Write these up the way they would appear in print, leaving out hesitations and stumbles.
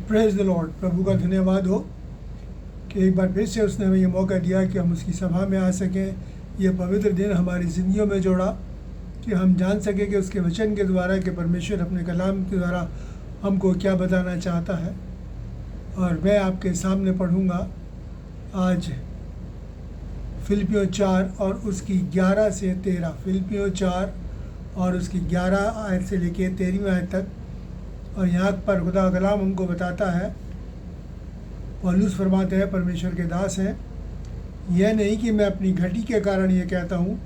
Praise the Lord. प्रभु का धन्यवाद हो कि एक बार फिर से उसने हमें ये मौका दिया कि हम उसकी सभा में आ सकें। यह पवित्र दिन हमारी ज़िंदगियों में जोड़ा कि हम जान सकें कि उसके वचन के द्वारा कि परमेश्वर अपने कलाम के द्वारा हमको क्या बताना चाहता है। और मैं आपके सामने पढ़ूँगा आज फिलिपियों 4 और उसकी 11 से 13। फिलिपियों 4 और उसकी 11 आयत से लेके 13वीं आयत तक। और यहाँ पर खुदा का कलाम हमको बताता है, पौलुस फरमाते हैं, परमेश्वर के दास हैं, यह नहीं कि मैं अपनी घटी के कारण ये कहता हूँ,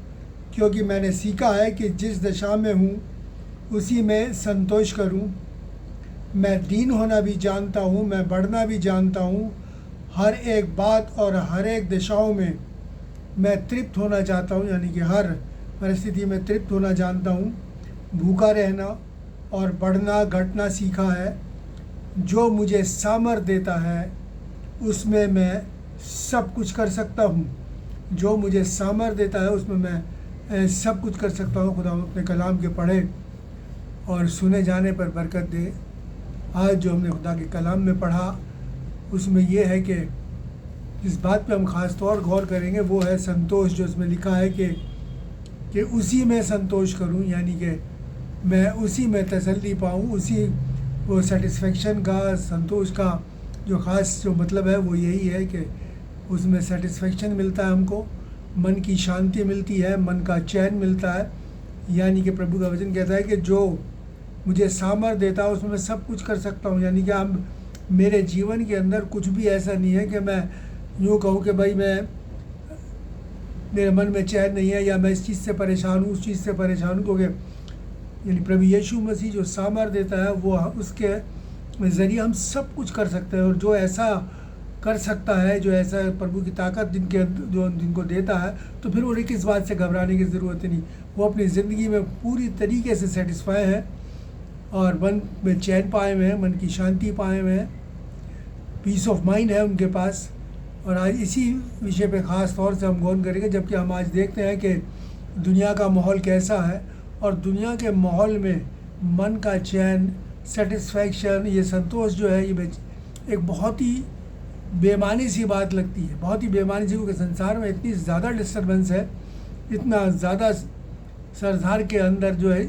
क्योंकि मैंने सीखा है कि जिस दशा में हूँ उसी में संतोष करूँ। मैं दीन होना भी जानता हूँ, मैं बढ़ना भी जानता हूँ। हर एक बात और हर एक दशाओं में मैं तृप्त होना चाहता हूँ, यानी कि हर परिस्थिति में तृप्त होना जानता हूँ। भूखा रहना और बढ़ना घटना सीखा है। जो मुझे सामर्थ देता है उसमें मैं सब कुछ कर सकता हूँ। जो मुझे सामर्थ देता है उसमें मैं सब कुछ कर सकता हूँ। खुदा अपने कलाम के पढ़े और सुने जाने पर बरकत दे। आज जो हमने खुदा के कलाम में पढ़ा उसमें यह है कि जिस बात पे हम ख़ास तौर गौर करेंगे वो है संतोष। जो उसमें लिखा है कि उसी में संतोष करूं, यानी कि मैं उसी में तसल्ली पाऊं। उसी वो सेटिस्फेक्शन का, संतोष का जो ख़ास जो मतलब है वो यही है कि उसमें सेटिस्फेक्शन मिलता है हमको, मन की शांति मिलती है, मन का चैन मिलता है। यानी कि प्रभु का वचन कहता है कि जो मुझे सामर्थ देता है उसमें मैं सब कुछ कर सकता हूँ। यानी कि हम मेरे जीवन के अंदर कुछ भी ऐसा नहीं है कि मैं यूँ कहूँ कि भाई मेरे मन में चैन नहीं है या मैं इस चीज़ से परेशान हूँ, उस चीज़ से परेशान हूँ। क्योंकि यानी प्रभु यीशु मसीह जो सामर्थ देता है वो उसके ज़रिए हम सब कुछ कर सकते हैं। और जो ऐसा कर सकता है, जो ऐसा प्रभु की ताकत जिनको देता है, तो फिर उन्हें किस बात से घबराने की ज़रूरत नहीं। वो अपनी ज़िंदगी में पूरी तरीके से सेटिस्फाई है और मन में चैन पाए हुए हैं, मन की शांति पाए हुए हैं, पीस ऑफ माइंड है उनके पास। और आज इसी विषय पे ख़ास तौर से हम गौर करेंगे, जबकि हम आज देखते हैं कि दुनिया का माहौल कैसा है। और दुनिया के माहौल में मन का चैन, सेटिस्फैक्शन, ये संतोष जो है, ये एक बहुत ही बेमानी सी बात लगती है। बहुत ही बेमानी सी, क्योंकि संसार में इतनी ज़्यादा डिस्टर्बेंस है, इतना ज़्यादा सरदार के अंदर जो है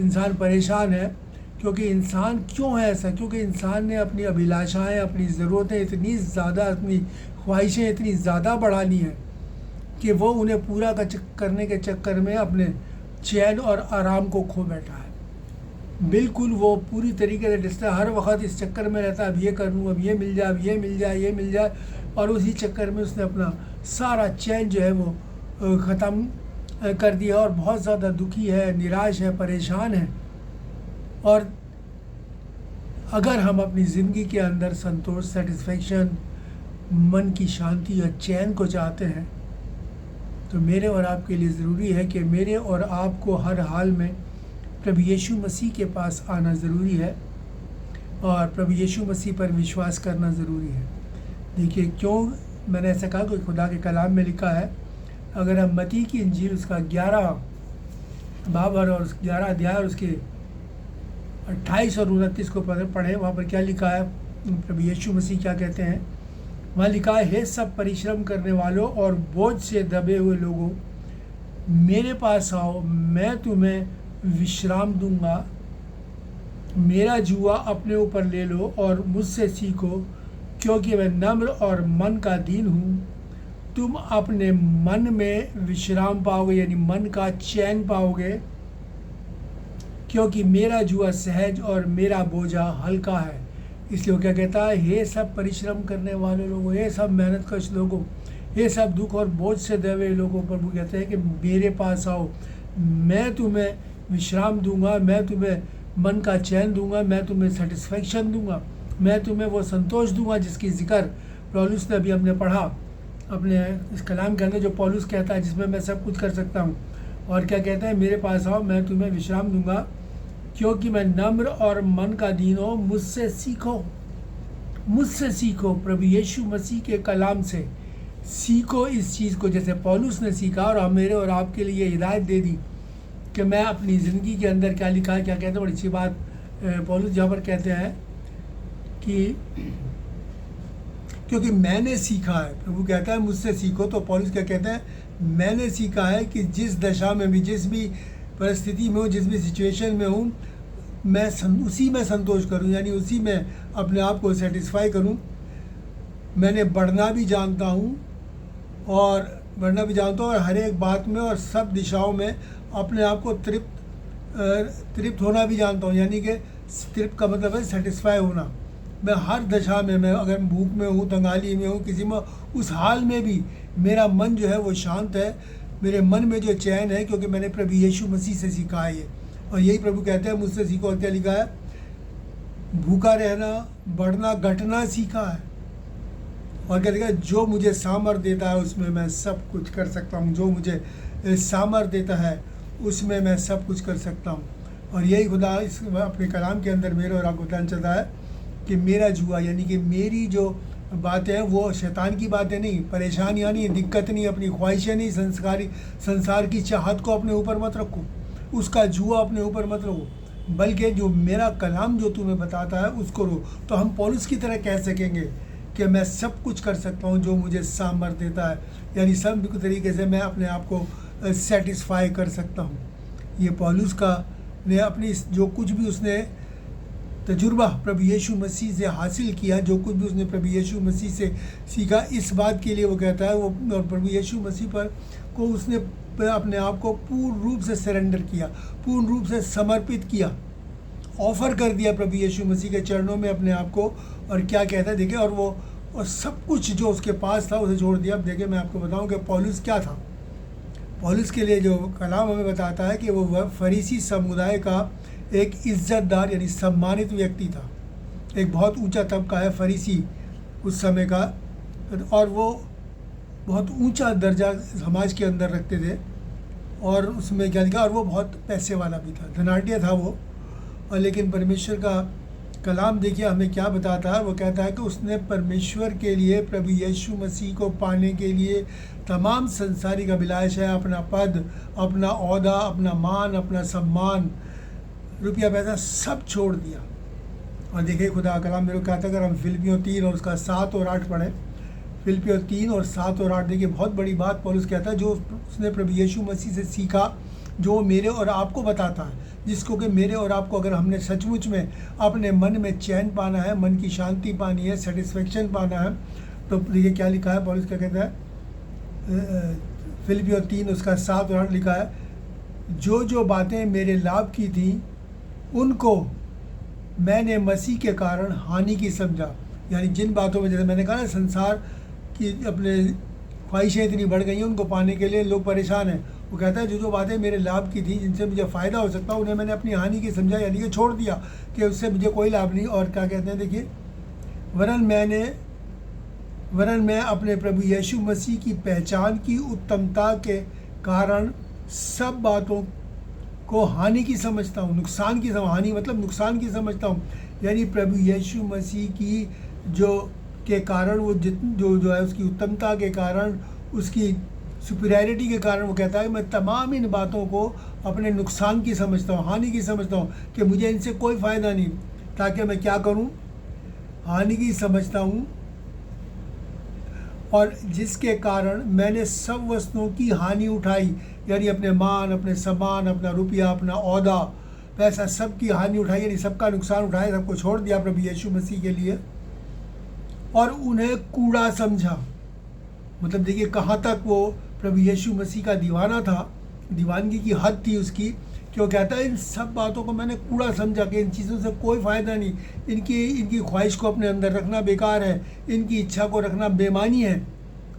इंसान परेशान है। क्योंकि इंसान क्यों है ऐसा? क्योंकि इंसान ने अपनी अभिलाषाएं, अपनी ज़रूरतें इतनी ज़्यादा, अपनी ख्वाहिशें इतनी ज़्यादा बढ़ा ली हैं कि वो उन्हें पूरा करने के चक्कर में अपने चैन और आराम को खो बैठा है। बिल्कुल वो पूरी तरीके से डिस्टर्ब, हर वक्त इस चक्कर में रहता है, अब ये कर लूँ, अब ये मिल जाए, अब ये मिल जाए, ये मिल जाए। और उसी चक्कर में उसने अपना सारा चैन जो है वो ख़त्म कर दिया और बहुत ज़्यादा दुखी है, निराश है, परेशान है। और अगर हम अपनी ज़िंदगी के अंदर संतोष, सेटिस्फेक्शन, मन की शांति और चैन को चाहते हैं, तो मेरे और आपके लिए ज़रूरी है कि मेरे और आपको हर हाल में प्रभु यीशु मसीह के पास आना ज़रूरी है और प्रभु यीशु मसीह पर विश्वास करना ज़रूरी है। देखिए क्यों मैंने ऐसा कहा, कि खुदा के कलाम में लिखा है। अगर हम मत्ती की इंजील उसका 11 बाब और 11 अध्याय और उसके 28 और 29 को पढ़ें, वहाँ पर क्या लिखा है, प्रभु यीशु मसीह क्या कहते हैं। वहाँ लिखा है, हे सब परिश्रम करने वालों और बोझ से दबे हुए लोगों, मेरे पास आओ, मैं तुम्हें विश्राम दूंगा। मेरा जुआ अपने ऊपर ले लो और मुझसे सीखो, क्योंकि मैं नम्र और मन का दीन हूँ। तुम अपने मन में विश्राम पाओगे, यानी मन का चैन पाओगे, क्योंकि मेरा जुआ सहज और मेरा बोझा हल्का है। इसलिए वो क्या कहता है, हे सब परिश्रम करने वाले लोगों, हे सब मेहनत कश लोगों, हे सब दुख और बोझ से दबे लोगों, प्रभु कहते हैं कि मेरे पास आओ, मैं तुम्हें विश्राम दूंगा, मैं तुम्हें मन का चैन दूंगा, मैं तुम्हें सेटिस्फेक्शन दूंगा, मैं तुम्हें वो संतोष दूंगा जिसकी जिक्र पौलुस ने अभी हमने पढ़ा अपने इस कलाम के अंदर, जो पौलुस कहता है जिसमें मैं सब कुछ कर सकता हूँ। और क्या कहता है, मेरे पास आओ, मैं तुम्हें विश्राम दूंगा, क्योंकि मैं नम्र और मन का दीन हूँ। मुझसे सीखो, मुझसे सीखो, प्रभु यीशु मसीह के कलाम से सीखो इस चीज़ को, जैसे पौलुस ने सीखा। और हम मेरे और आपके लिए हिदायत दे दी कि मैं अपनी ज़िंदगी के अंदर क्या लिखा है, क्या कहते हैं। बड़ी अच्छी बात पौलुस जहाँ पर कहते हैं कि क्योंकि मैंने सीखा है, प्रभु कहता है मुझसे सीखो, तो पौलुस क्या कहता है, मैंने सीखा है कि जिस दशा में भी, जिस भी परिस्थिति में हूँ, जिस भी सिचुएशन में हूँ, मैं उसी में संतोष करूँ, यानी उसी में अपने आप को सेटिस्फाई करूँ। मैंने बढ़ना भी जानता हूँ और हर एक बात में और सब दिशाओं में अपने आप को तृप्त होना भी जानता हूँ, यानी कि तृप्त का मतलब है सेटिस्फाई होना। मैं हर दशा में, मैं अगर भूख में हूँ, तंगाली में हूँ, किसी में, उस हाल में भी मेरा मन जो है वो शांत है, मेरे मन में जो चैन है, क्योंकि मैंने प्रभु यीशु मसीह से सीखा है ये। और यही प्रभु कहते हैं मुझसे सीखो। और क्या लिखा है, भूखा रहना, बढ़ना, घटना सीखा है। और क्या लिखा है, जो मुझे सामर्थ देता है उसमें मैं सब कुछ कर सकता हूँ। जो मुझे सामर्थ देता है उसमें मैं सब कुछ कर सकता हूँ। और यही खुदा इस अपने कलाम के अंदर मेरे और आपको बताना चाहता है कि मेरा जुआ, यानी कि मेरी जो बातें हैं वो शैतान की बातें नहीं, परेशानियाँ नहीं, दिक्कत नहीं, अपनी ख्वाहिशें नहीं, संसार की चाहत को अपने ऊपर मत रखो, उसका जुआ अपने ऊपर मत रखो, बल्कि जो मेरा कलाम जो तुम्हें बताता है उसको रो। तो हम पौलुस की तरह कह सकेंगे कि मैं सब कुछ कर सकता हूँ जो मुझे सामर्थ देता है, यानी सब तरीके से मैं अपने आप को सेटिस्फाई कर सकता हूँ। ये पौलुस का ने अपनी जो कुछ भी उसने तजुर्बा प्रभु यीशु मसीह से हासिल किया, जो कुछ भी उसने प्रभु यीशु मसीह से सीखा, इस बात के लिए वो कहता है वो, और प्रभु यीशु मसीह पर को उसने अपने आप को पूर्ण रूप से सरेंडर किया, पूर्ण रूप से समर्पित किया, ऑफर कर दिया प्रभु यीशु मसीह के चरणों में अपने आप को। और क्या कहता है देखिए, और सब कुछ जो उसके पास था उसे छोड़ दिया। अब देखिए मैं आपको बताऊं कि पौलुस क्या था। पौलुस के लिए जो कलाम हमें बताता है कि वो फरीसी समुदाय का एक इज्जतदार यानी सम्मानित व्यक्ति था, एक बहुत ऊंचा तबका है फरीसी उस समय का, और वो बहुत ऊंचा दर्जा समाज के अंदर रखते थे। और उसमें क्या लिखा, और वो बहुत पैसे वाला भी था, धनाढ़ था वो। और लेकिन परमेश्वर का कलाम देखिए हमें क्या बताता है, वो कहता है कि उसने परमेश्वर के लिए, प्रभु यीशु मसीह को पाने के लिए तमाम संसारिक अभिलाषा, अपना पद, अपना ओहदा, अपना मान, अपना सम्मान, रुपया पैसा सब छोड़ दिया। और देखिए खुदा कलाम मेरे को कहता है, अगर हम फिलिपियों 3 और उसका 7 और 8 पढ़ें, फिलिपियों 3 और 7 और 8, देखिए बहुत बड़ी बात पौलुस कहता है, जो उसने प्रभु यीशु मसीह से सीखा, जो मेरे और आपको बताता है, जिसको कि मेरे और आपको, अगर हमने सचमुच में अपने मन में चैन पाना है, मन की शांति पानी है, सेटिस्फेक्शन पाना है, तो देखिए क्या लिखा है, पौलुस क्या कहता है, फिलिपियों 3 उसका 7 और 8 लिखा है, जो बातें मेरे लाभ की थी उनको मैंने मसीह के कारण हानि की समझा। यानी जिन बातों में, जैसे मैंने कहा ना, संसार की अपने ख्वाहिशें इतनी बढ़ गई हैं, उनको पाने के लिए लोग परेशान हैं। वो कहता है जो बातें मेरे लाभ की थी, जिनसे मुझे फ़ायदा हो सकता, उन्हें मैंने अपनी हानि की समझा, यानी कि छोड़ दिया कि उससे मुझे कोई लाभ नहीं। और क्या कहते हैं देखिए, वरन मैं अपने प्रभु यीशु मसीह की पहचान की उत्तमता के कारण सब बातों को हानि की समझता हूँ, हानि मतलब नुकसान की समझता हूँ। यानी प्रभु यीशु मसीह की के कारण, वो जो है उसकी उत्तमता के कारण, उसकी सुपीरियरिटी के कारण, वो कहता है मैं तमाम इन बातों को अपने नुकसान की समझता हूँ, हानि की समझता हूँ, कि मुझे इनसे कोई फ़ायदा नहीं, ताकि मैं क्या करूँ, हानि की समझता हूँ। और जिसके कारण मैंने सब वस्तुओं की हानि उठाई, यानी अपने मान, अपने सम्मान, अपना रुपया, अपना ओहदा, पैसा, सब की हानि उठाई, यानी सबका नुकसान उठाया, सबको छोड़ दिया प्रभु यीशु मसीह के लिए, और उन्हें कूड़ा समझा। मतलब देखिए कहाँ तक वो प्रभु यीशु मसीह का दीवाना था, दीवानगी की हद थी उसकी, कि वो कहता है इन सब बातों को मैंने कूड़ा समझा, कि इन चीज़ों से कोई फ़ायदा नहीं, इनकी ख्वाहिश को अपने अंदर रखना बेकार है, इनकी इच्छा को रखना बेमानी है।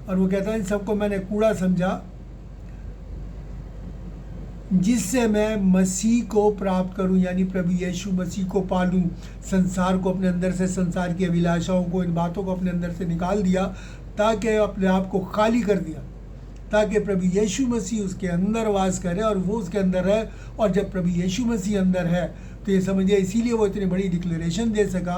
और वो कहता है इन सबको मैंने कूड़ा समझा, जिससे मैं मसीह को प्राप्त करूं, यानी प्रभु यीशु मसीह को पालूं, संसार को अपने अंदर से, संसार की अभिलाषाओं को, इन बातों को अपने अंदर से निकाल दिया, ताकि अपने आप को खाली कर दिया, ताकि प्रभु यीशु मसीह उसके अंदर वास करे और वो उसके अंदर रहे। और जब प्रभु यीशु मसीह अंदर है तो ये समझिए, इसीलिए वो इतनी बड़ी डिक्लेरेशन दे सका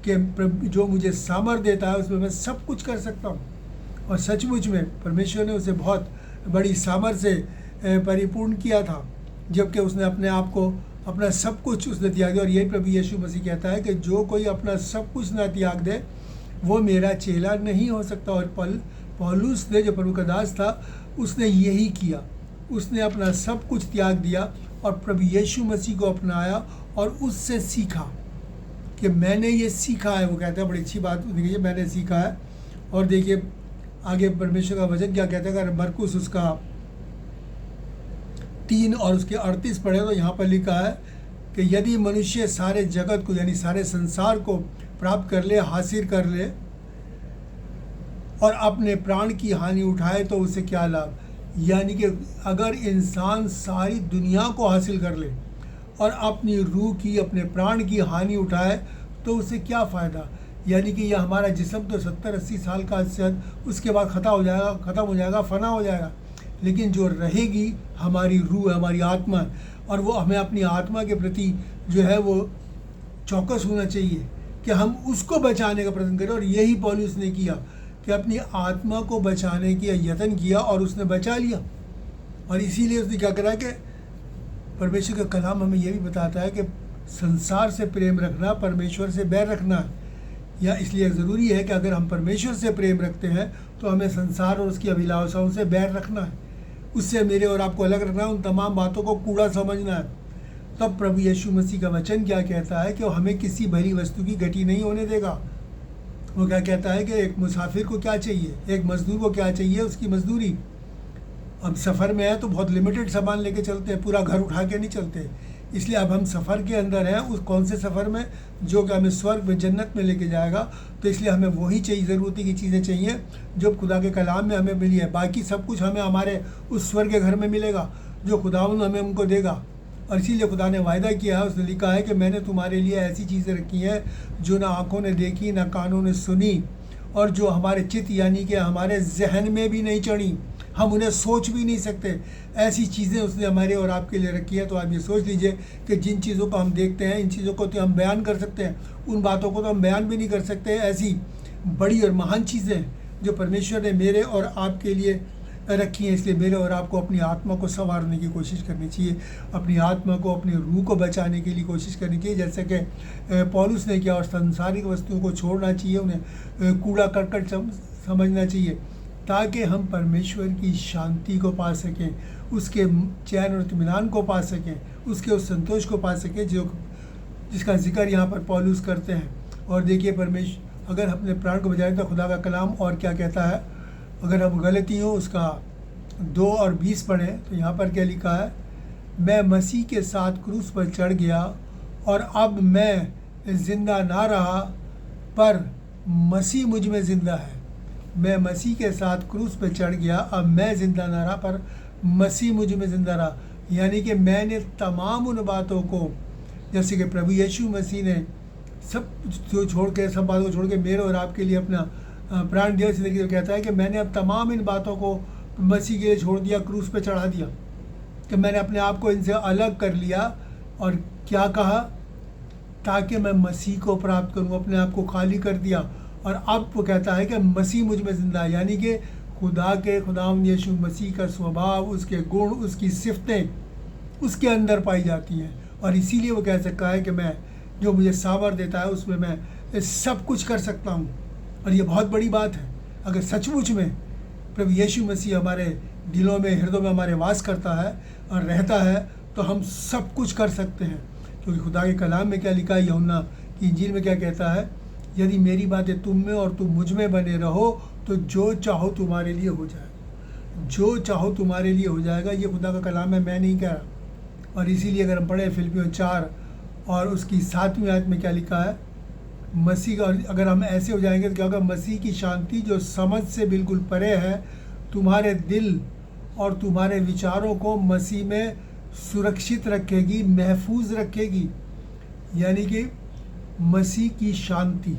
कि प्रभु जो मुझे सामर्थ देता है उसमें मैं सब कुछ कर सकता हूँ। और सचमुच में परमेश्वर ने उसे बहुत बड़ी सामर्थ से परिपूर्ण किया था, जबकि उसने अपने आप को अपना सब कुछ उसने त्याग दिया। और यही प्रभु यीशु मसीह कहता है कि जो कोई अपना सब कुछ ना त्याग दे वो मेरा चेला नहीं हो सकता। और पौलुस ने, जो प्रभु का दास था, उसने यही किया। उसने अपना सब कुछ त्याग दिया और प्रभु यीशु मसीह को अपनाया और उससे सीखा कि मैंने ये सीखा है। वो कहता है, बड़ी अच्छी बात देखिए, मैंने सीखा है। और देखिए आगे परमेश्वर का वचन क्या कहता है। अगर मरकुस उसका 3 और उसके 38 पढ़े तो यहाँ पर लिखा है कि यदि मनुष्य सारे जगत को, यानी सारे संसार को प्राप्त कर ले, हासिल कर ले, और अपने प्राण की हानि उठाए तो उसे क्या लाभ। यानी कि अगर इंसान सारी दुनिया को हासिल कर ले और अपनी रूह की, अपने प्राण की हानि उठाए तो उसे क्या फ़ायदा। यानी कि यह हमारा जिस्म तो 70-80 साल का शायद उसके बाद ख़त्म हो जाएगा, फना हो जाएगा। लेकिन जो रहेगी हमारी रूह, हमारी आत्मा, और वो हमें अपनी आत्मा के प्रति जो है वो चौकस होना चाहिए कि हम उसको बचाने का प्रयत्न करें। और यही पौलुस ने किया कि अपनी आत्मा को बचाने की यत्न किया और उसने बचा लिया। और इसीलिए उसने क्या करा कि परमेश्वर का कलाम हमें यह भी बताता है कि संसार से प्रेम रखना परमेश्वर से बैर रखना है। या इसलिए ज़रूरी है कि अगर हम परमेश्वर से प्रेम रखते हैं तो हमें संसार और उसकी अभिलाषाओं से बैर रखना है, उससे मेरे और आपको अलग रखना है, उन तमाम बातों को कूड़ा समझना है। तब प्रभु यीशु मसीह का वचन क्या कहता है कि वो हमें किसी भली वस्तु की गति नहीं होने देगा। वो क्या कहता है कि एक मुसाफिर को क्या चाहिए, एक मजदूर को क्या चाहिए, उसकी मजदूरी। अब सफ़र में है तो बहुत लिमिटेड सामान लेके चलते हैं, पूरा घर उठा के नहीं चलते। इसलिए अब हम सफ़र के अंदर हैं, उस कौन से सफ़र में, जो कि हमें स्वर्ग में, जन्नत में लेके जाएगा। तो इसलिए हमें वही चाहिए, ज़रूरत की चीज़ें चाहिए जो खुदा के कलाम में हमें मिली है। बाकी सब कुछ हमें हमारे उस स्वर्ग के घर में मिलेगा जो खुदावंद हमें उनको देगा। और इसीलिए खुदा ने वायदा किया है, उसने लिखा है कि मैंने तुम्हारे लिए ऐसी चीज़ें रखी हैं जो ना आँखों ने देखी, ना कानों ने सुनी, और जो हमारे चित्त यानी कि हमारे जहन में भी नहीं चढ़ी, हम उन्हें सोच भी नहीं सकते। ऐसी चीज़ें उसने हमारे और आपके लिए रखी है। तो आप ये सोच लीजिए कि जिन चीज़ों को हम देखते हैं, इन चीज़ों को तो हम बयान कर सकते हैं, उन बातों को तो हम बयान भी नहीं कर सकते। ऐसी बड़ी और महान चीज़ें जो परमेश्वर ने मेरे और आपके लिए रखी हैं। इसलिए मेरे और आपको अपनी आत्मा को संवारने की कोशिश करनी चाहिए, अपनी आत्मा को, अपनी रूह को बचाने के लिए कोशिश करनी चाहिए, जैसे कि पौलुस ने किया। और सांसारिक वस्तुओं को छोड़ना चाहिए, उन्हें कूड़ा करकट समझना चाहिए, ताकि हम परमेश्वर की शांति को पा सकें, उसके चैन और इत्मीनान को पा सकें, उसके उस संतोष को पा सकें जिसका जिक्र यहाँ पर पौलुस करते हैं। और देखिए परमेश्वर अगर अपने प्राण को बचाएं तो खुदा का कलाम और क्या कहता है। अगर हम गलतियों उसका 2 और 20 पढ़ें तो यहाँ पर क्या लिखा है, मैं मसीह के साथ क्रूस पर चढ़ गया और अब मैं जिंदा ना रहा पर मसीह मुझ में ज़िंदा है। मैं मसीह के साथ क्रूस पर चढ़ गया, अब मैं ज़िंदा ना रहा पर मसीह मुझ में ज़िंदा रहा। यानी कि मैंने तमाम उन बातों को, जैसे कि प्रभु यीशु मसीह ने सब बातों को छोड़ के मेरे और आपके लिए अपना प्राण दिया। इसलिए कहता है कि मैंने अब तमाम इन बातों को मसीह के लिए छोड़ दिया, क्रूस पे चढ़ा दिया, कि मैंने अपने आप को इनसे अलग कर लिया। और क्या कहा, ताकि मैं मसीह को प्राप्त करूं, अपने आप को खाली कर दिया। और अब वो कहता है कि मसीह मुझ में ज़िंदा है, यानी कि खुदावंद यीशु मसीह का स्वभाव, उसके गुण, उसकी सिफतें उसके अंदर पाई जाती हैं। और इसीलिए वो कह सकता है कि मैं, जो मुझे सामर्थ देता है उसमें मैं सब कुछ कर सकता हूँ। और ये बहुत बड़ी बात है। अगर सचमुच में प्रभु यीशु मसीह हमारे दिलों में, हृदयों में हमारे वास करता है और रहता है तो हम सब कुछ कर सकते हैं। क्योंकि खुदा के कलाम में क्या लिखा है, यूहन्ना की इंजील में क्या कहता है, यदि मेरी बातें तुम में और तुम मुझ में बने रहो तो जो चाहो तुम्हारे लिए हो जाएगा, जो चाहो तुम्हारे लिए हो जाएगा। ये खुदा का कलाम है, मैं नहीं कह रहा। और इसीलिए अगर हम पढ़े फिलिपियों 4 और उसकी 7वीं आयत में क्या लिखा है, मसीह का, अगर हम ऐसे हो जाएंगे तो क्या होगा, मसीह की शांति जो समझ से बिल्कुल परे है तुम्हारे दिल और तुम्हारे विचारों को मसीह में सुरक्षित रखेगी, महफूज रखेगी। यानी कि मसीह की शांति,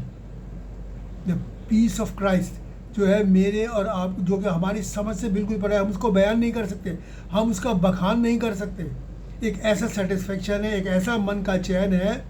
द पीस ऑफ क्राइस्ट जो है मेरे और आप, जो कि हमारी समझ से बिल्कुल परे है, हम उसको बयान नहीं कर सकते, हम उसका बखान नहीं कर सकते। एक ऐसा सेटिस्फेक्शन है, एक ऐसा मन का चैन है,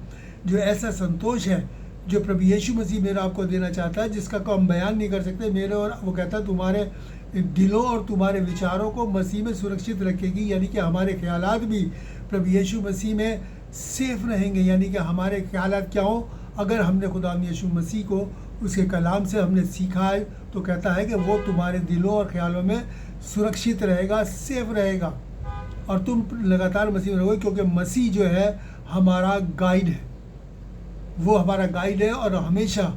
जो ऐसा संतोष है जो प्रभु यीशु मसीह मेरा आपको देना चाहता है, जिसका को हम बयान नहीं कर सकते। मेरे और वो कहता है तुम्हारे दिलों और तुम्हारे विचारों को मसीह में सुरक्षित रखेगी। यानी कि हमारे ख्यालात भी प्रभु यीशु मसीह में सेफ रहेंगे, यानी कि हमारे ख्यालात क्या हो, अगर हमने खुदा यीशु मसीह को उसके कलाम से हमने सीखा है तो कहता है कि वो तुम्हारे दिलों और ख्यालों में सुरक्षित रहेगा, सेफ रहेगा, और तुम लगातार मसीह में रहोगे, क्योंकि मसीह जो है हमारा गाइड है। वो हमारा गाइड है और हमेशा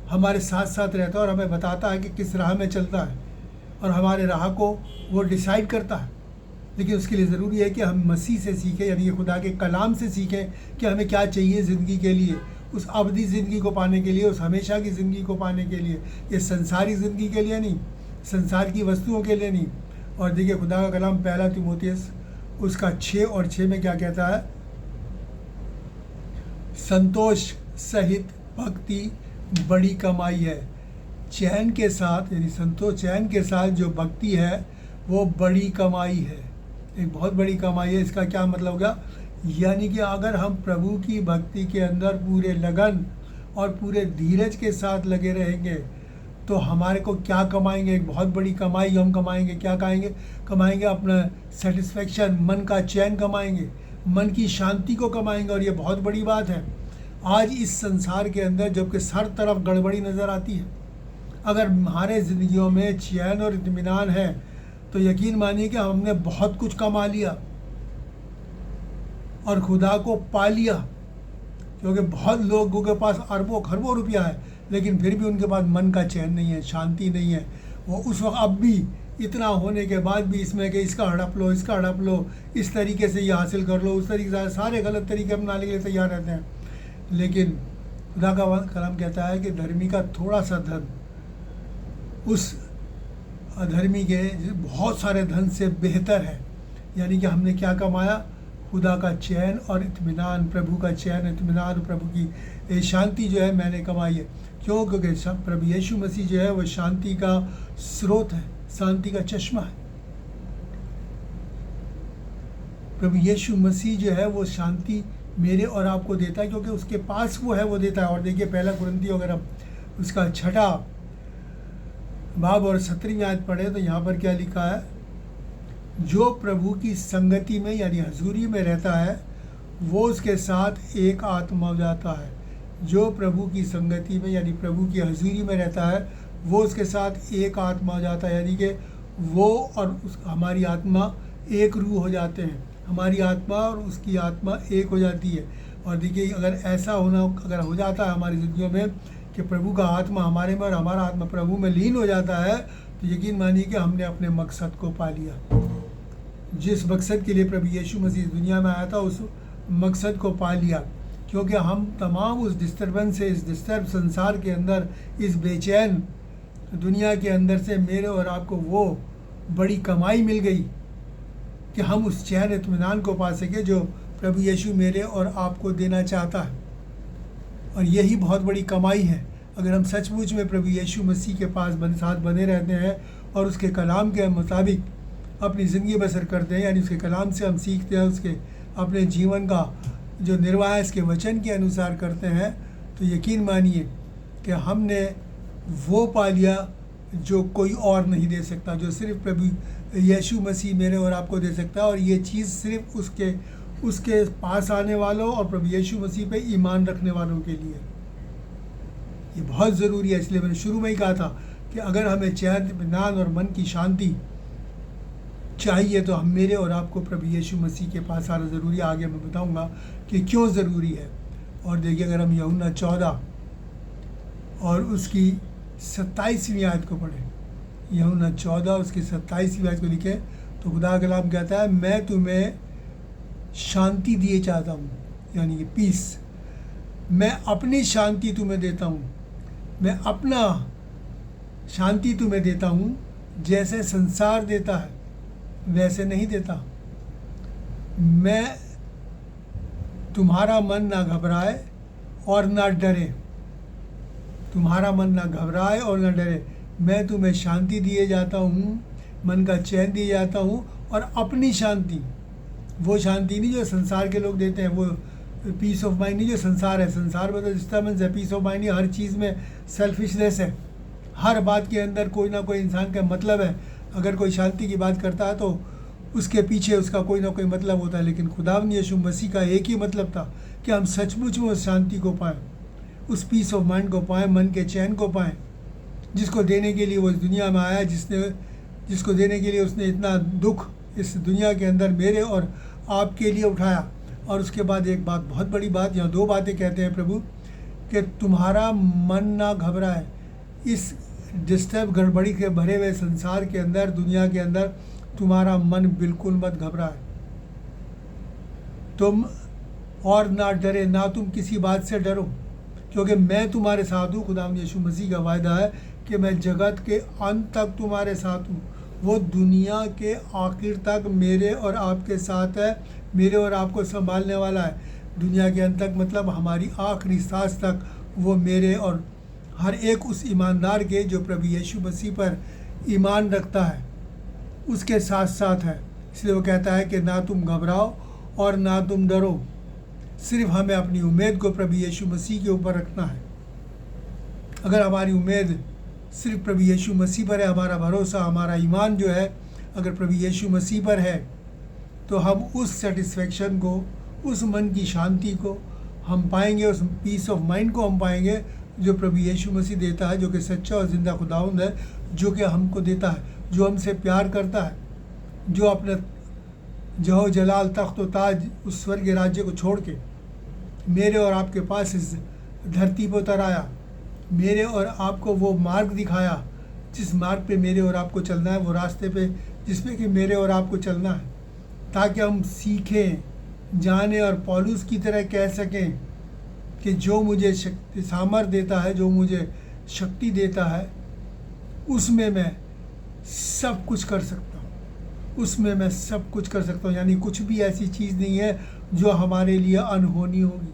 हमारे साथ साथ रहता है और हमें बताता है कि किस राह में चलता है, और हमारे राह को वो डिसाइड करता है। लेकिन उसके लिए ज़रूरी है कि हम मसीह से सीखें, यानी कि खुदा के कलाम से सीखें कि हमें क्या चाहिए ज़िंदगी के लिए, उस अवधि ज़िंदगी को पाने के लिए, उस हमेशा की ज़िंदगी को पाने के लिए, ये संसारी ज़िंदगी के लिए नहीं, संसार की वस्तुओं के लिए नहीं। और देखिए खुदा का कलाम पहला तीमुथियुस उसका 6 और 6 में क्या कहता है, संतोष सहित भक्ति बड़ी कमाई है। चैन के साथ, यानी संतोष, चैन के साथ जो भक्ति है वो बड़ी कमाई है, एक बहुत बड़ी कमाई है। इसका क्या मतलब होगा, यानी कि अगर हम प्रभु की भक्ति के अंदर पूरे लगन और पूरे धीरज के साथ लगे रहेंगे तो हमारे को क्या कमाएंगे, एक बहुत बड़ी कमाई हम कमाएंगे। क्या कमाएंगे अपना सेटिस्फेक्शन, मन का चैन कमाएंगे, मन की शांति को कमाएंगे। और ये बहुत बड़ी बात है आज इस संसार के अंदर, जबकि हर तरफ गड़बड़ी नज़र आती है। अगर हमारे ज़िंदगियों में चैन और इत्मीनान है तो यकीन मानिए कि हमने बहुत कुछ कमा लिया और खुदा को पा लिया। क्योंकि बहुत लोगों के पास अरबों खरबों रुपया है, लेकिन फिर भी उनके पास मन का चैन नहीं है, शांति नहीं है। वो उस वक्त अब भी इतना होने के बाद भी इसमें कि इसका हड़प लो, इसका हड़प लो, इस तरीके से ये हासिल कर लो, उस तरीके से सारे गलत तरीके अपनाने के लिए तैयार रहते हैं। लेकिन खुदा का कलाम कहता है कि धर्मी का थोड़ा सा धन उस अधर्मी के बहुत सारे धन से बेहतर है। यानी कि हमने क्या कमाया, खुदा का चैन और इत्मीनान, प्रभु का चैन, इत्मीनान और प्रभु की शांति जो है मैंने कमाई है। क्यों? क्योंकि प्रभु यीशु मसीह जो है वो शांति का स्रोत है, शांति का चश्मा है। प्रभु यीशु मसीह जो है वो शांति मेरे और आपको देता है, क्योंकि उसके पास वो है, वो देता है। और देखिए पहला कुरिन्थियों अगर हम उसका 6 बाब और 17वीं आयत पढ़े तो यहाँ पर क्या लिखा है, जो प्रभु की संगति में यानी हजूरी में रहता है वो उसके साथ एक आत्मा हो जाता है। जो प्रभु की संगति में यानी प्रभु की हजूरी में रहता है वो उसके साथ एक आत्मा हो जाता है, यानी कि वो और हमारी आत्मा एक रूह हो जाते हैं। हमारी आत्मा और उसकी आत्मा एक हो जाती है। और देखिए अगर ऐसा अगर हो जाता है हमारी ज़िंदगियों में कि प्रभु का आत्मा हमारे में और हमारा आत्मा प्रभु में लीन हो जाता है, तो यकीन मानिए कि हमने अपने मकसद को पा लिया। जिस मकसद के लिए प्रभु यीशु मसीह दुनिया में आया था उस मकसद को पा लिया। क्योंकि हम तमाम उस डिस्टर्बेंस से, इस डिस्टर्ब संसार के अंदर, इस बेचैन दुनिया के अंदर से मेरे और आपको वो बड़ी कमाई मिल गई कि हम उस चैन इत्मीनान को पा सके जो प्रभु यीशु मेरे और आपको देना चाहता है। और यही बहुत बड़ी कमाई है अगर हम सचमुच में प्रभु यीशु मसीह के पास साथ बने रहते हैं और उसके कलाम के मुताबिक अपनी ज़िंदगी बसर करते हैं, यानी उसके कलाम से हम सीखते हैं, उसके अपने जीवन का जो निर्वाह है इसके वचन के अनुसार करते हैं, तो यकीन मानिए कि हमने वो पा लिया जो कोई और नहीं दे सकता, जो सिर्फ प्रभु यीशु मसीह मेरे और आपको दे सकता है। और ये चीज़ सिर्फ उसके पास आने वालों और प्रभु यीशु मसीह पे ईमान रखने वालों के लिए ये बहुत ज़रूरी है। इसलिए मैंने शुरू में ही कहा था कि अगर हमें चैन, इत्मीनान और मन की शांति चाहिए तो हम मेरे और आपको प्रभु यीशु मसीह के पास आना ज़रूरी है। आगे मैं बताऊंगा कि क्यों ज़रूरी है। और देखिए अगर हम यूहन्ना 14 और उसकी 27वीं आयत को पढ़ें, यूहन्ना 14 उसकी 27वीं आयत को लिखे तो खुदा का कलाम कहता है, मैं तुम्हें शांति दिए चाहता हूँ, यानी कि पीस। मैं अपनी शांति तुम्हें देता हूँ, मैं अपना शांति तुम्हें देता हूँ, जैसे संसार देता है वैसे नहीं देता। मैं तुम्हारा मन ना घबराए और ना डरे, तुम्हारा मन ना घबराए और ना डरे। मैं तुम्हें शांति दिए जाता हूँ, मन का चैन दिए जाता हूँ। और अपनी शांति, वो शांति नहीं जो संसार के लोग देते हैं, वो पीस ऑफ माइंड नहीं जो संसार है। संसार में तो डिस्टर्बेंस है, पीस ऑफ माइंड नहीं, हर चीज़ में सेल्फिशनेस है, हर बात के अंदर कोई ना कोई इंसान का मतलब है। अगर कोई शांति की बात करता है तो उसके पीछे उसका कोई ना कोई मतलब होता है, लेकिन खुदावंद यीशु मसीह का एक ही मतलब था कि हम सचमुच में उस शांति को पाएँ, उस पीस ऑफ माइंड को पाएँ, मन के चैन को पाएँ, जिसको देने के लिए वो इस दुनिया में आया, जिसको देने के लिए उसने इतना दुख इस दुनिया के अंदर मेरे और आपके लिए उठाया। और उसके बाद एक बात, बहुत बड़ी बात, यहाँ दो बातें कहते हैं प्रभु कि तुम्हारा मन ना घबराए। इस डिस्टर्ब गड़बड़ी के भरे हुए संसार के अंदर, दुनिया के अंदर तुम्हारा मन बिल्कुल मत घबराए। तुम और ना डरे, ना तुम किसी बात से डरो, क्योंकि मैं तुम्हारे साथ हूँ। खुदावंद यीशु मसीह का वायदा है कि मैं जगत के अंत तक तुम्हारे साथ हूँ। वो दुनिया के आखिर तक मेरे और आपके साथ है, मेरे और आपको संभालने वाला है। दुनिया के अंत तक मतलब हमारी आखिरी सांस तक वो मेरे और हर एक उस ईमानदार के जो प्रभु यीशु मसीह पर ईमान रखता है उसके साथ साथ है। इसलिए वो कहता है कि ना तुम घबराओ और ना तुम डरो, सिर्फ हमें अपनी उम्मीद को प्रभु यीशु मसीह के ऊपर रखना है। अगर हमारी उम्मीद सिर्फ प्रभु यीशु मसीह पर है, हमारा भरोसा, हमारा ईमान जो है अगर प्रभु यीशु मसीह पर है, तो हम उस सेटिस्फेक्शन को, उस मन की शांति को हम पाएंगे, उस पीस ऑफ माइंड को हम पाएंगे जो प्रभु यीशु मसीह देता है, जो कि सच्चा और ज़िंदा खुदावंद है, जो कि हमको देता है, जो हमसे प्यार करता है, जो अपने जहो जलाल तख्त व ताज उस स्वर्गीय राज्य को छोड़ के मेरे और आपके पास इस धरती पर उतर आया, मेरे और आपको वो मार्ग दिखाया जिस मार्ग पे मेरे और आपको चलना है, वो रास्ते पे जिसमें कि मेरे और आपको चलना है, ताकि हम सीखें, जाने और पौलुस की तरह कह सकें कि जो मुझे शक्ति सामर्थ्य देता है, जो मुझे शक्ति देता है, उसमें मैं सब कुछ कर सकता हूँ, उसमें मैं सब कुछ कर सकता हूँ। यानी कुछ भी ऐसी चीज़ नहीं है जो हमारे लिए अनहोनी होगी,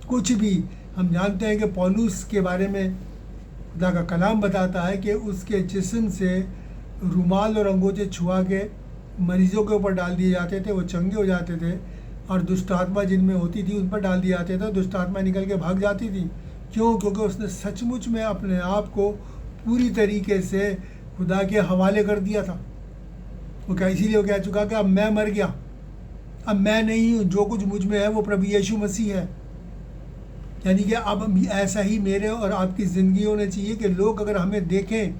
कुछ भी। हम जानते हैं कि पौलुस के बारे में खुदा का कलाम बताता है कि उसके जिस्म से रुमाल और अंगूठे छुआ के मरीज़ों के ऊपर डाल दिए जाते थे, वो चंगे हो जाते थे, और दुष्ट आत्मा जिनमें होती थी उन पर डाल दिए जाते थे, दुष्ट आत्मा निकल के भाग जाती थी। क्यों? क्योंकि उसने सचमुच में अपने आप को पूरी तरीके से खुदा के हवाले कर दिया था। वो क्या, इसीलिए वो कह चुका कि अब मैं मर गया, अब मैं नहीं हूँ, जो कुछ मुझ में है वो प्रभु यीशु मसीह है। यानी कि अब ऐसा ही मेरे और आपकी ज़िंदगी होनी चाहिए कि लोग अगर हमें देखें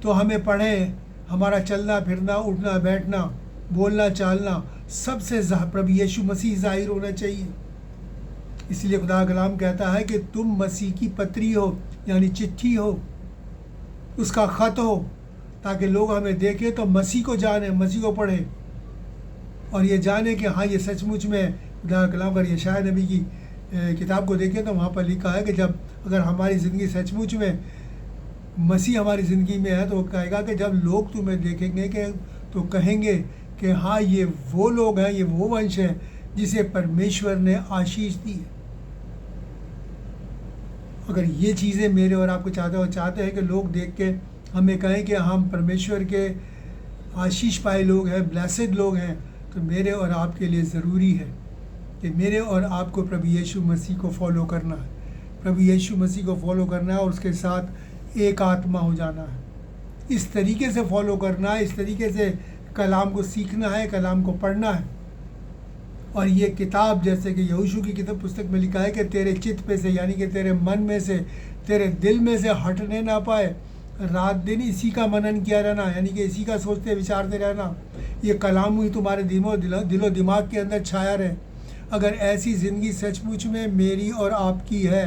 तो हमें पढ़ें, हमारा चलना फिरना, उठना बैठना, बोलना चालना सबसे प्रभु यीशु मसीह ज़ाहिर होना चाहिए। इसलिए खुदा कलाम कहता है कि तुम मसीह की पत्री हो, यानी चिट्ठी हो, उसका ख़त हो, ताकि लोग हमें देखें तो मसीह को जाने, मसीह को पढ़ें और ये जाने कि हाँ, ये सचमुच में खुदा कलाम पर यशायाह नबी की किताब को देखें तो वहाँ पर लिखा है कि जब अगर हमारी ज़िंदगी सचमुच में मसीह हमारी ज़िंदगी में है, तो वो कहेगा कि जब लोग तुम्हें देखेंगे कि तो कहेंगे कि हाँ, ये वो लोग हैं, ये वो वंश है जिसे परमेश्वर ने आशीष दी है। अगर ये चीज़ें मेरे और आपको चाहते हैं कि लोग देख के हमें कहें कि हम परमेश्वर के आशीष पाए लोग हैं, ब्लेसेड लोग हैं, तो मेरे और आपके लिए ज़रूरी है कि मेरे और आपको प्रभु यीशु मसीह को फॉलो करना है, प्रभु यीशु मसीह को फॉलो करना है और उसके साथ एक आत्मा हो जाना है। इस तरीके से फॉलो करना है, इस तरीके से कलाम को सीखना है, कलाम को पढ़ना है। और ये किताब, जैसे कि यहोशू की किताब पुस्तक में लिखा है कि तेरे चित्त पे से, यानी कि तेरे मन में से, तेरे दिल में से हटने ना पाए, रात दिन इसी का मनन किया रहना, यानी कि इसी का सोचते विचारते रहना। ये कलाम ही तुम्हारे दिलो दिमाग के अंदर छाया रहे। अगर ऐसी ज़िंदगी सचमुच में मेरी और आपकी है,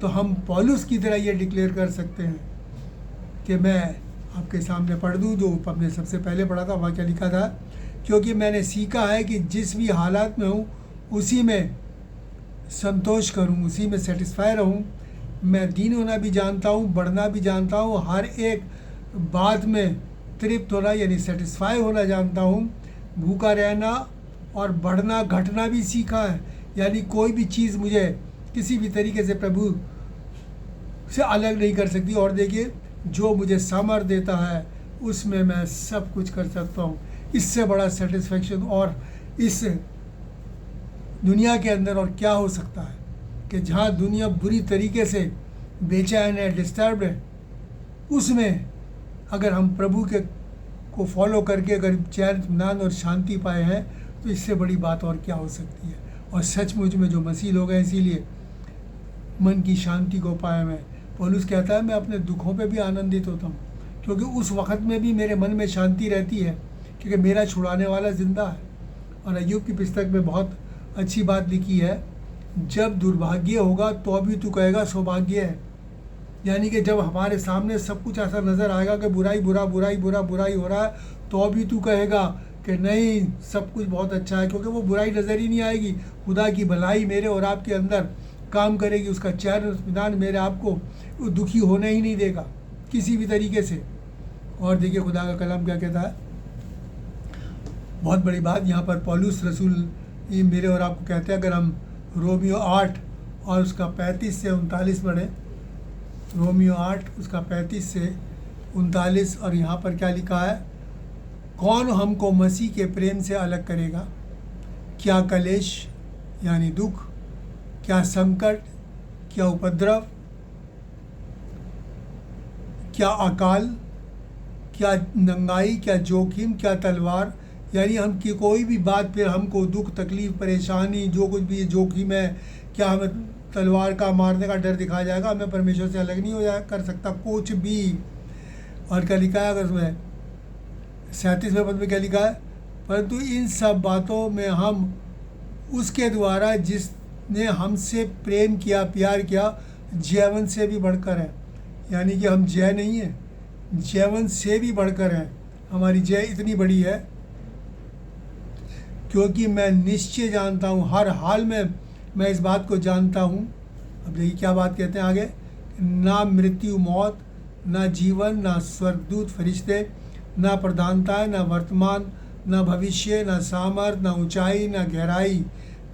तो हम पौलुस की तरह ये डिक्लेयर कर सकते हैं कि मैं आपके सामने पढ़ दूँ जो हमने सबसे पहले पढ़ा था, वहाँ क्या लिखा था, क्योंकि मैंने सीखा है कि जिस भी हालात में हूँ उसी में संतोष करूँ, उसी में सेटिस्फाई रहूँ। मैं दीन होना भी जानता हूँ, बढ़ना भी जानता हूँ, हर एक बात में तृप्त होना यानी सेटिस्फाई होना जानता हूँ, भूखा रहना और बढ़ना घटना भी सीखा है। यानी कोई भी चीज़ मुझे किसी भी तरीके से प्रभु से अलग नहीं कर सकती। और देखिए, जो मुझे सामर्थ्य देता है उसमें मैं सब कुछ कर सकता हूँ। इससे बड़ा सेटिस्फेक्शन और इस दुनिया के अंदर और क्या हो सकता है कि जहाँ दुनिया बुरी तरीके से बेचैन है, डिस्टर्ब है, उसमें अगर हम प्रभु के को फॉलो करके अगर चैन इत्मीनान और शांति पाए हैं तो इससे बड़ी बात और क्या हो सकती है। और सचमुच में जो मसीह लोग हैं इसीलिए मन की शांति को पाए मैं। पौलुस कहता है मैं अपने दुखों पे भी आनंदित होता हूँ, क्योंकि उस वक़्त में भी मेरे मन में शांति रहती है, क्योंकि मेरा छुड़ाने वाला ज़िंदा है। और अय्यूब की पुस्तक में बहुत अच्छी बात लिखी है, जब दुर्भाग्य होगा तो भी तू कहेगा सौभाग्य है। यानी कि जब हमारे सामने सब कुछ ऐसा नज़र आएगा कि बुराई हो रहा है, तो भी तू कहेगा कि नहीं, सब कुछ बहुत अच्छा है, क्योंकि वो बुराई नज़र ही नहीं आएगी। खुदा की भलाई मेरे और आपके अंदर काम करेगी, उसका चैन और इत्मीनान मेरे आपको दुखी होने ही नहीं देगा किसी भी तरीके से। और देखिए खुदा का कलाम क्या कहता है, बहुत बड़ी बात यहाँ पर पौलुस रसूल ये मेरे और आपको कहते हैं। अगर हम रोमियो 8 और उसका 35 से 39 पढ़ें, रोमियो 8 उसका 35 से 39, और यहाँ पर क्या लिखा है, कौन हमको मसीह के प्रेम से अलग करेगा? क्या कलेश यानी दुख, क्या संकट, क्या उपद्रव, क्या अकाल, क्या नंगाई, क्या जोखिम, क्या तलवार। यानी हम की कोई भी बात पे हमको दुख, तकलीफ़, परेशानी, जो कुछ भी जोखिम है, क्या हमें तलवार का मारने का डर दिखाया जाएगा? हमें परमेश्वर से अलग नहीं हो जा कर सकता कुछ भी। और क्या लिखा है अगर उसमें 37वें पद में क्या लिखा है, परंतु इन सब बातों में हम उसके द्वारा जिसने हमसे प्रेम किया, प्यार किया, जीवन से भी बढ़कर है। यानी कि हम जय नहीं है, जीवन से भी बढ़कर हैं। हमारी जय इतनी बड़ी है क्योंकि मैं निश्चय जानता हूँ, हर हाल में मैं इस बात को जानता हूँ। अब देखिए क्या बात कहते हैं आगे, ना मृत्यु मौत, ना जीवन, ना स्वर्गदूत फरिश्ते, ना प्रधानताएं, ना वर्तमान, ना भविष्य, ना सामर्थ, ना ऊंचाई, ना गहराई,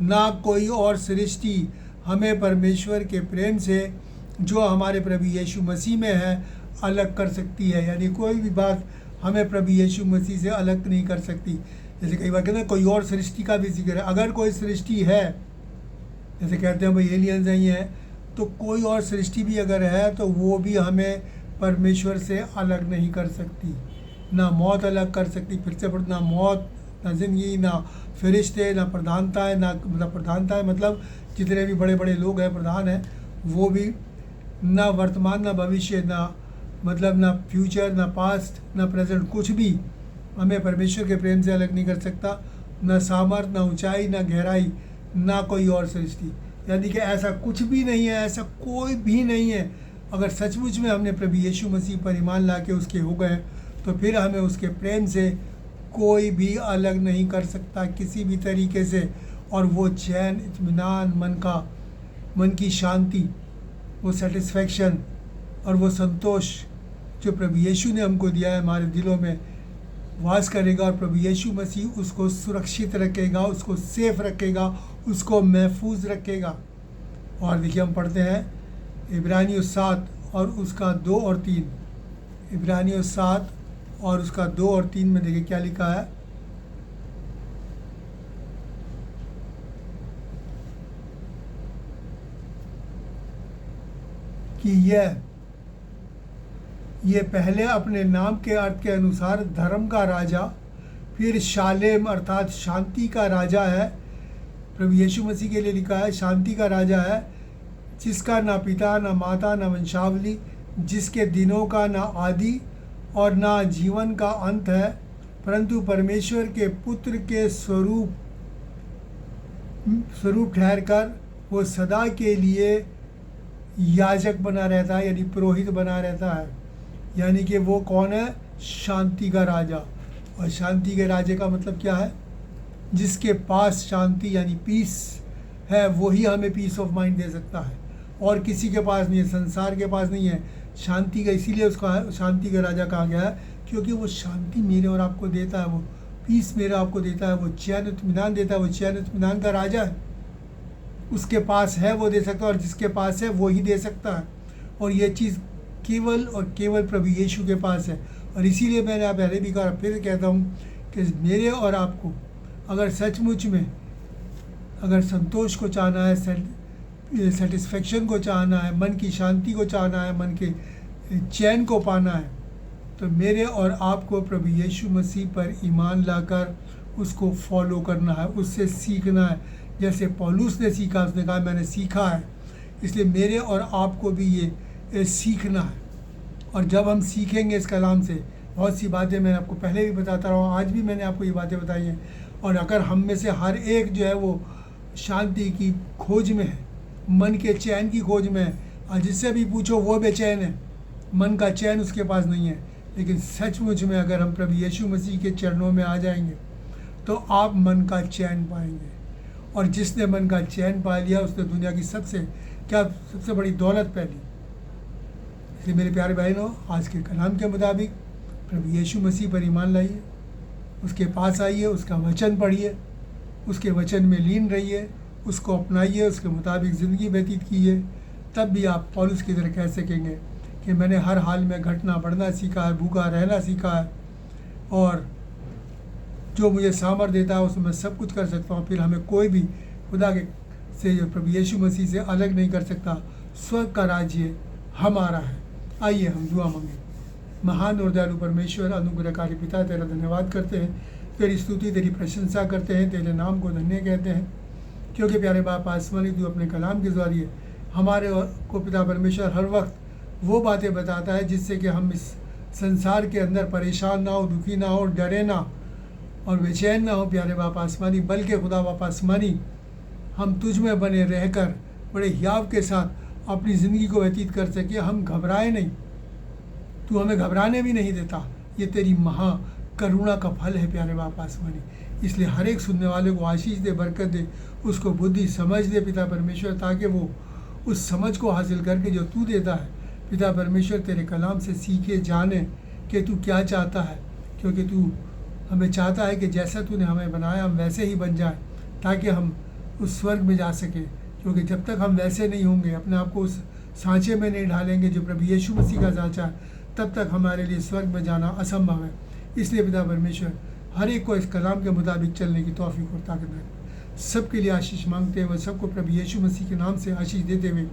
ना कोई और सृष्टि हमें परमेश्वर के प्रेम से जो हमारे प्रभु यीशु मसीह में है अलग कर सकती है। यानी कोई भी बात हमें प्रभु यीशु मसीह से अलग नहीं कर सकती। जैसे कई बार कहते हैं कोई और सृष्टि का भी जिक्र है, अगर कोई सृष्टि है, जैसे कहते हैं भाई एलियंस नहीं है, तो कोई और सृष्टि भी अगर है तो वो भी हमें परमेश्वर से अलग नहीं कर सकती। ना मौत अलग कर सकती, फिर से ना मौत, ना ज़िंदगी, ना फरिश्ते, ना प्रधानताएँ, ना मतलब प्रधानताएँ मतलब जितने भी बड़े बड़े लोग हैं, प्रधान हैं, वो भी, ना वर्तमान, ना भविष्य, ना मतलब ना फ्यूचर, ना पास्ट, ना प्रेजेंट, कुछ भी हमें परमेश्वर के प्रेम से अलग नहीं कर सकता। ना सामर्थ, ना ऊंचाई, ना गहराई, ना कोई और सृष्टि। यानी कि ऐसा कुछ भी नहीं है, ऐसा कोई भी नहीं है। अगर सचमुच में हमने प्रभु यीशु मसीह पर ईमान ला के उसके हो गए तो फिर हमें उसके प्रेम से कोई भी अलग नहीं कर सकता किसी भी तरीके से। और वो चैन, इत्मीनान, मन की शांति, वो सेटिस्फैक्शन और वो संतोष जो प्रभु यीशु ने हमको दिया है हमारे दिलों में वास करेगा। और प्रभु यीशु मसीह उसको सुरक्षित रखेगा, उसको सेफ रखेगा, उसको महफूज रखेगा। और देखिए हम पढ़ते हैं इब्रानियों 7 और उसका 2 और 3, इब्रानियों 7 और उसका 2 और 3 में देखिए क्या लिखा है, कि ये पहले अपने नाम के अर्थ के अनुसार धर्म का राजा, फिर शालेम अर्थात शांति का राजा है। प्रभु यीशु मसीह के लिए लिखा है शांति का राजा है, जिसका ना पिता, ना माता, ना वंशावली, जिसके दिनों का ना आदि और ना जीवन का अंत है, परंतु परमेश्वर के पुत्र के स्वरूप ठहरकर वो सदा के लिए याजक बना रहता है, यानी पुरोहित बना रहता है। यानी कि वो कौन है? शांति का राजा। और शांति के राजे का मतलब क्या है? जिसके पास शांति यानी पीस है, वही हमें पीस ऑफ माइंड दे सकता है, और किसी के पास नहीं है, संसार के पास नहीं है शांति का। इसीलिए उसका शांति का राजा कहा गया है, क्योंकि वो शांति मेरे और आपको देता है, वो पीस मेरे आपको देता है, वो चैन इत्मीनान देता है, वो चैन इत्मीनान का राजा है। उसके पास है वो दे सकता है, और जिसके पास है वो ही दे सकता है। और ये चीज़ केवल और केवल प्रभु यीशु के पास है। और इसीलिए मैंने आप पहले भी कहा, फिर कहता हूँ कि मेरे और आपको अगर सचमुच में अगर संतोष को चाहना है, सेटिस्फेक्शन को चाहना है, मन की शांति को चाहना है, मन के चैन को पाना है, तो मेरे और आपको प्रभु यीशु मसीह पर ईमान लाकर उसको फॉलो करना है, उससे सीखना है। जैसे पौलुस ने सीखा, उसने कहा मैंने सीखा है, इसलिए मेरे और आपको भी ये सीखना है। और जब हम सीखेंगे इस कलाम से, बहुत सी बातें मैंने आपको पहले भी बताता रहा हूँ, आज भी मैंने आपको ये बातें बताई हैं। और अगर हम में से हर एक जो है वो शांति की खोज में है, मन के चैन की खोज में है, और जिससे भी पूछो वो बेचैन है, मन का चैन उसके पास नहीं है। लेकिन सचमुच में अगर हम प्रभु यीशु मसीह के चरणों में आ जाएंगे तो आप मन का चैन पाएंगे। और जिसने मन का चैन पा लिया उसने दुनिया की सबसे बड़ी दौलत पा ली। इसलिए मेरे प्यारे बहनों, आज के कलाम के मुताबिक प्रभु यीशु मसीह पर ईमान लाइए, उसके पास आइए, उसका वचन पढ़िए, उसके वचन में लीन रहिए, उसको अपनाइए, उसके मुताबिक ज़िंदगी व्यतीत कीजिए। तब भी आप पौलुस की तरह कह सकेंगे कि मैंने हर हाल में घटना बढ़ना सीखा है, भूखा रहना सीखा है, और जो मुझे सामर्थ देता है उसमें मैं सब कुछ कर सकता हूँ। फिर हमें कोई भी खुदा के से जो प्रभु यीशु मसीह से अलग नहीं कर सकता। स्वर्ग का राज्य हमारा है। आइए हम दुआ मांगें। महान और दयालु परमेश्वर, अनुग्रहकारी पिता, तेरा धन्यवाद करते हैं, तेरी स्तुति, तेरी प्रशंसा करते हैं, तेरे नाम को धन्य कहते हैं, क्योंकि प्यारे बाप आसमानी तू अपने कलाम के ज़रिए हमारे को पिता परमेश्वर हर वक्त वो बातें बताता है जिससे कि हम इस संसार के अंदर परेशान ना हो, दुखी ना हो, डरे ना और बेचैन ना हो प्यारे बाप आसमानी, बल्कि खुदा बाप आसमानी हम तुझ में बने रहकर बड़े हियाव के साथ अपनी ज़िंदगी को व्यतीत कर सके। हम घबराए नहीं, तू हमें घबराने भी नहीं देता। ये तेरी महा करुणा का फल है प्यारे बाप आसमानी। इसलिए हर एक सुनने वाले को आशीष दे, बरकत दे, उसको बुद्धि समझ दे पिता परमेश्वर, ताकि वो उस समझ को हासिल करके जो तू देता है पिता परमेश्वर, तेरे कलाम से सीखे, जाने कि तू क्या चाहता है। क्योंकि तू हमें चाहता है कि जैसा तूने हमें बनाया हम वैसे ही बन जाए, ताकि हम उस स्वर्ग में जा सके। क्योंकि जब तक हम वैसे नहीं होंगे, अपने आप को उस सांचे में नहीं ढालेंगे जो प्रभु यीशु मसीह का सांचा है, तब तक हमारे लिए स्वर्ग में जाना असंभव है। इसलिए पिता परमेश्वर हर एक को इस कलाम के मुताबिक चलने की तौफीक और ताकत दें। सबके लिए आशीष मांगते हुए, सबको प्रभु यीशु मसीह के नाम से आशीष देते हुए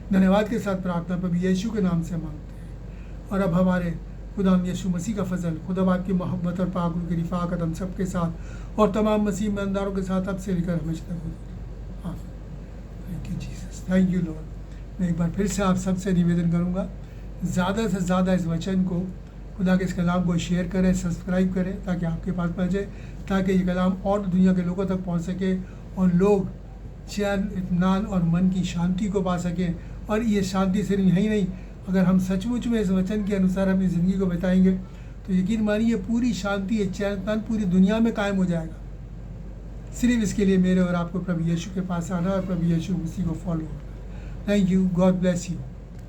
धन्यवाद के साथ प्रार्थना प्रभु यीशु के नाम से मांगते हैं। और अब हमारे खुदा यीशु मसीह का फजल, खुदा बाप की मोहब्बत और पाक रूह की रिफ़ाक़त हम सबके साथ और तमाम मसीह ईमानदारों के साथ अब से लेकर हमेशा तक होती है। Thank you Jesus, thank you Lord. मैं एक बार फिर से आप सबसे निवेदन करूँगा, ज़्यादा से ज़्यादा इस वचन को, खुदा के इस कलाम को शेयर करें, सब्सक्राइब करें, ताकि आपके पास पहुँचे, ताकि ये कलाम और दुनिया के लोगों तक पहुँच सके और लोग चैन, इत्मीनान और मन की शांति को पा सकें। और ये शांति सिर्फ यही नहीं, अगर हम सचमुच में इस वचन के अनुसार अपनी ज़िंदगी को बिताएंगे तो यकीन मानिए पूरी शांति, ये चैन इत्मीनान पूरी दुनिया में कायम हो जाएगा। सिर्फ इसके लिए मेरे और आपको प्रभु यीशु के पास आना और प्रभु यीशु मसीह को फॉलो करना। Thank you, God bless you.